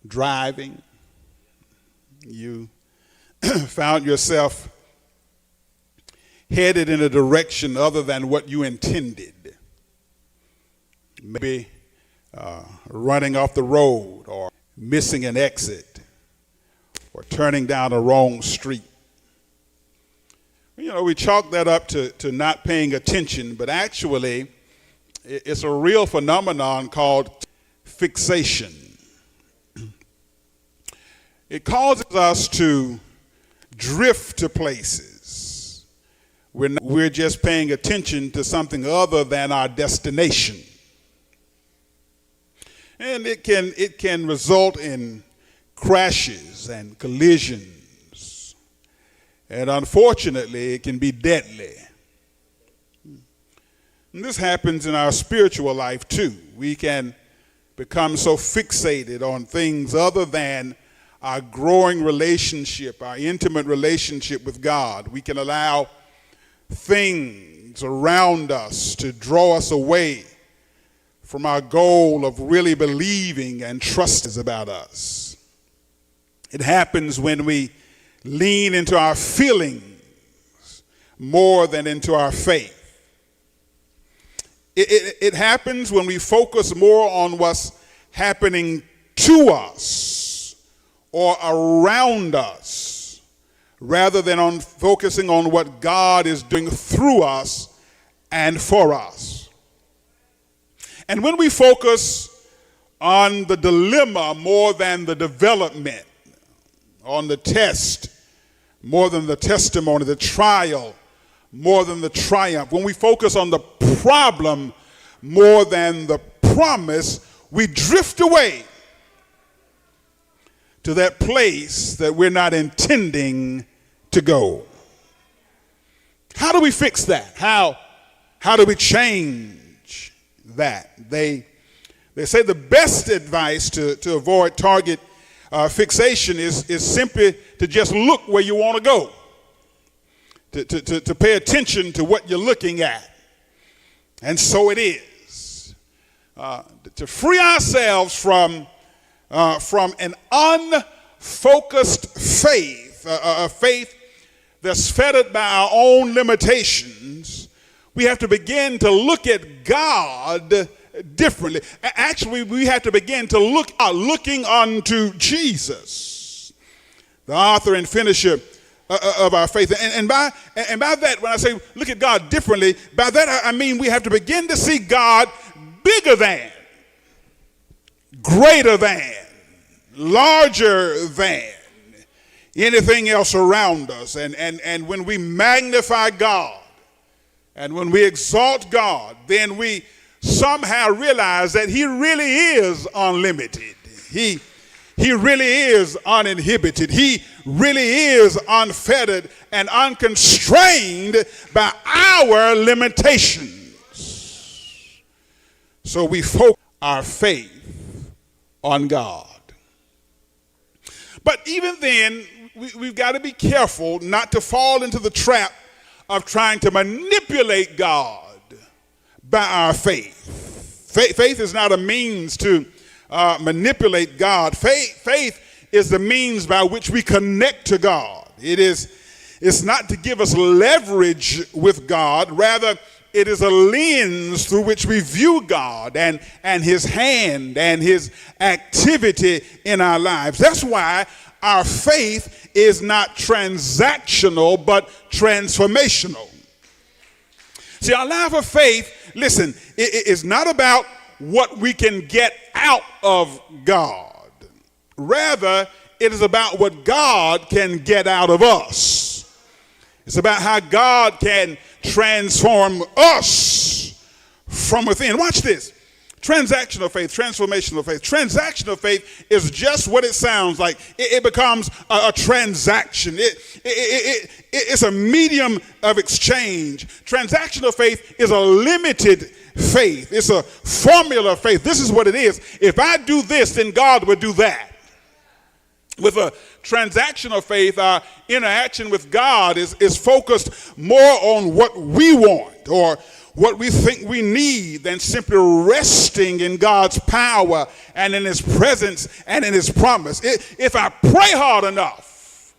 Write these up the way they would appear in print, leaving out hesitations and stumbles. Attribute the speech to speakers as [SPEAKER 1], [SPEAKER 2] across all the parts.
[SPEAKER 1] driving. You found yourself headed in a direction other than what you intended. Maybe running off the road, or missing an exit, or turning down a wrong street. You know, we chalk that up to not paying attention, but actually it's a real phenomenon called fixation. It causes us to drift to places. We're just paying attention to something other than our destination. And it can result in crashes and collisions. And unfortunately, it can be deadly. And this happens in our spiritual life too. We can become so fixated on things other than our growing relationship, our intimate relationship with God. We can allow things around us to draw us away from our goal of really believing and trusting about us. It happens when we lean into our feelings more than into our faith. It happens when we focus more on what's happening to us or around us rather than on focusing on what God is doing through us and for us. And when we focus on the dilemma more than the development, on the test more than the testimony, the trial more than the triumph, when we focus on the problem more than the promise, we drift away to that place that we're not intending to go. How do we fix that? How do we change that? They say the best advice to avoid target fixation is simply to just look where you want to go, to pay attention to what you're looking at. And so it is. To free ourselves from an unfocused faith, a faith that's fettered by our own limitations, we have to begin to look at God differently. Actually, we have to begin to looking unto Jesus, the author and finisher of our faith. And by that, when I say look at God differently, by that I mean we have to begin to see God bigger than, greater than, larger than anything else around us. And when we magnify God and when we exalt God, then we somehow realize that he really is unlimited. He really is uninhibited. He really is unfettered and unconstrained by our limitations. So we focus our faith on God. But even then, we've got to be careful not to fall into the trap of trying to manipulate God by our faith. Faith is not a means to manipulate God. Faith is the means by which we connect to God. It's not to give us leverage with God. Rather, it is a lens through which we view God and his hand and his activity in our lives. That's why our faith is not transactional, but transformational. See, our life of faith, listen, it is not about what we can get out of God. Rather, it is about what God can get out of us. It's about how God can transform us from within. Watch this. Transactional faith, transformational faith. Transactional faith is just what it sounds like. It becomes a transaction. It's a medium of exchange. Transactional faith is a limited faith. It's a formula of faith. This is what it is. If I do this, then God will do that. With a transactional faith, our interaction with God is focused more on what we want or what we think we need than simply resting in God's power and in his presence and in his promise. If I pray hard enough,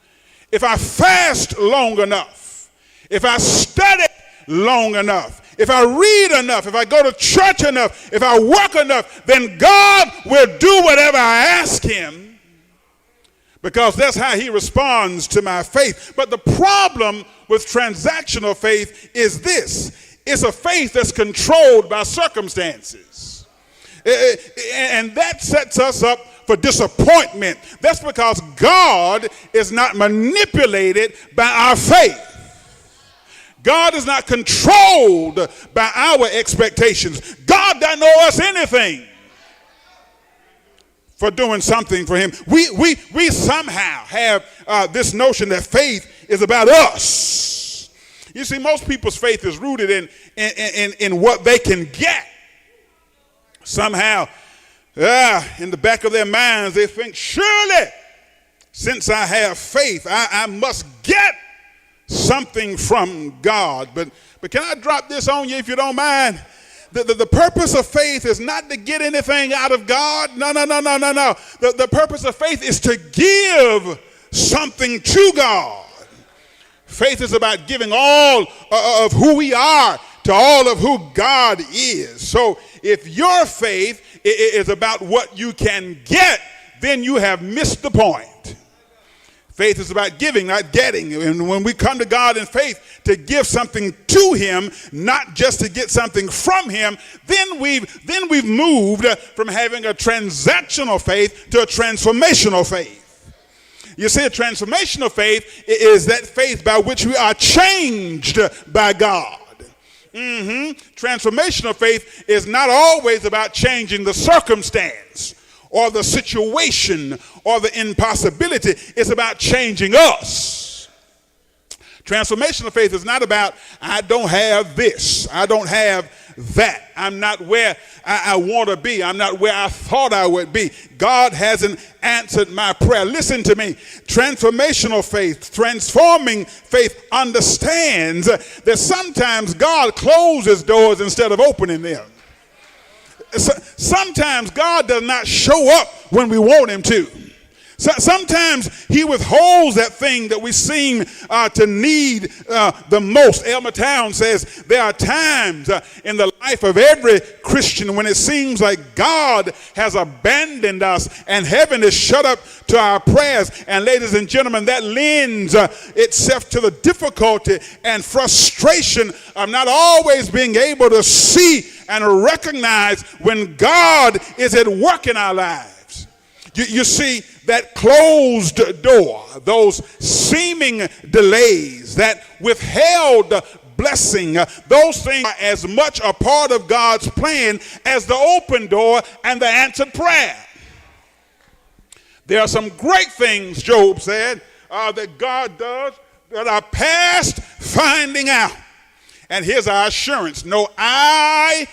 [SPEAKER 1] if I fast long enough, if I study long enough, if I read enough, if I go to church enough, if I work enough, then God will do whatever I ask him, because that's how he responds to my faith. But the problem with transactional faith is this. It's a faith that's controlled by circumstances. And that sets us up for disappointment. That's because God is not manipulated by our faith. God is not controlled by our expectations. God doesn't owe us anything for doing something for him. We somehow have this notion that faith is about us. You see, most people's faith is rooted in what they can get. Somehow, in the back of their minds, they think, surely, since I have faith, I must get something from God. But can I drop this on you if you don't mind? The purpose of faith is not to get anything out of God. No. The purpose of faith is to give something to God. Faith is about giving all of who we are to all of who God is. So if your faith is about what you can get, then you have missed the point. Faith is about giving, not getting. And when we come to God in faith to give something to him, not just to get something from him, then we've moved from having a transactional faith to a transformational faith. You see, a transformational faith is that faith by which we are changed by God. Transformational faith is not always about changing the circumstance or the situation or the impossibility. It's about changing us. Transformational faith is not about, I don't have this, I don't have that, I'm not where I want to be, I'm not where I thought I would be, God hasn't answered my prayer. Listen to me. Transformational faith, transforming faith understands that sometimes God closes doors instead of opening them. Sometimes God does not show up when we want him to. Sometimes he withholds that thing that we seem to need the most. Elmer Town says there are times in the life of every Christian when it seems like God has abandoned us and heaven is shut up to our prayers. And ladies and gentlemen, that lends itself to the difficulty and frustration of not always being able to see and recognize when God is at work in our lives. You see, that closed door, those seeming delays, that withheld blessing, those things are as much a part of God's plan as the open door and the answered prayer. There are some great things, Job said, that God does that are past finding out. And here's our assurance. No eye